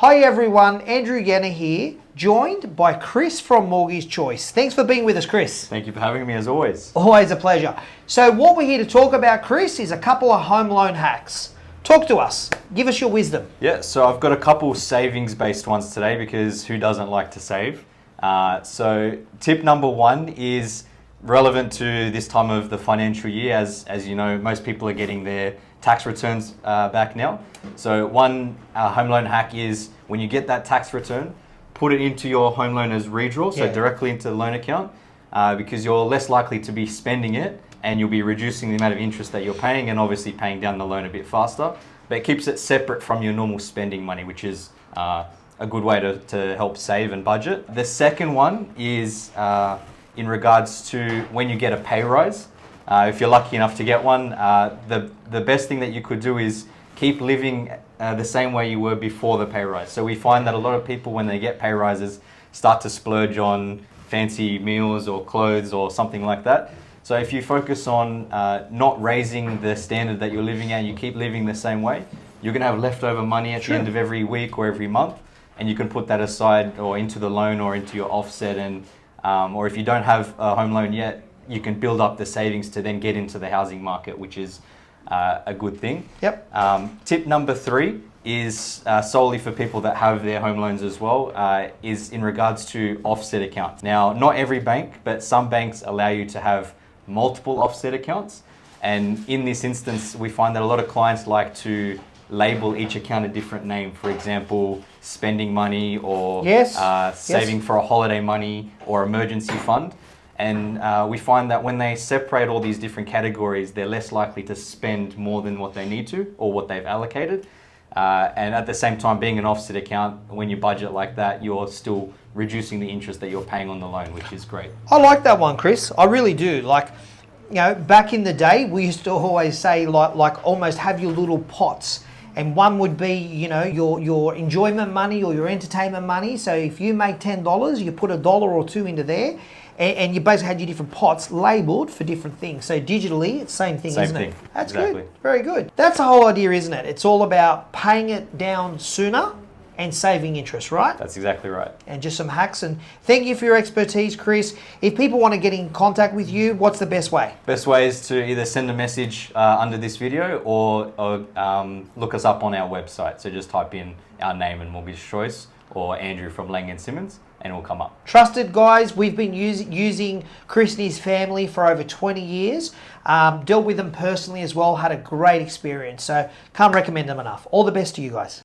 Hi everyone, Andrew Ienna here, joined by Chris from Mortgage Choice. Thanks for being with us, Chris. Thank you for having me as always. Always a pleasure. So what we're here to talk about, Chris, is a couple of home loan hacks. Talk to us. Give us your wisdom. Yeah, so I've got a couple savings-based ones today because who doesn't like to save? So tip number one is relevant to this time of the financial year. As you know, most people are getting their tax returns back now. So one home loan hack is when you get that tax return, put it into your home loan as redraw, so directly into the loan account, because you're less likely to be spending it and you'll be reducing the amount of interest that you're paying and obviously paying down the loan a bit faster. But it keeps it separate from your normal spending money, which is a good way to help save and budget. The second one is in regards to when you get a pay rise. If you're lucky enough to get one, the best thing that you could do is keep living the same way you were before the pay rise. So we find that a lot of people, when they get pay rises, start to splurge on fancy meals or clothes or something like that. So if you focus on not raising the standard that you're living at, you keep living the same way, you're going to have leftover money at the end of every week or every month, and you can put that aside or into the loan or into your offset. And or if you don't have a home loan yet, you can build up the savings to then get into the housing market, which is a good thing. Yep. Tip number three is solely for people that have their home loans as well, is in regards to offset accounts. Now, not every bank, but some banks allow you to have multiple offset accounts. And in this instance, we find that a lot of clients like to label each account a different name. For example, spending money or saving for a holiday money or emergency fund. And we find that when they separate all these different categories, they're less likely to spend more than what they need to or what they've allocated. And at the same time, being an offset account, when you budget like that, you're still reducing the interest that you're paying on the loan, which is great. I like that one, Chris. I really do. Like, you know, back in the day, we used to always say like almost have your little pots. And one would be, you know, your enjoyment money or your entertainment money. So if you make $10, you put $1 or $2 into there, and you basically had your different pots labeled for different things. So digitally, it's the same thing, isn't it? That's exactly. Good. Very good. That's the whole idea, isn't it? It's all about paying it down sooner and saving interest, right? That's exactly right. And just some hacks. And thank you for your expertise, Chris. If people want to get in contact with you, what's the best way? Best way is to either send a message under this video or look us up on our website. So just type in our name and Mortgage Choice or Andrew from Laing+Simmons and it will come up. Trusted guys, we've been using Chris and his family for over 20 years. Dealt with them personally as well, had a great experience. So can't recommend them enough. All the best to you guys.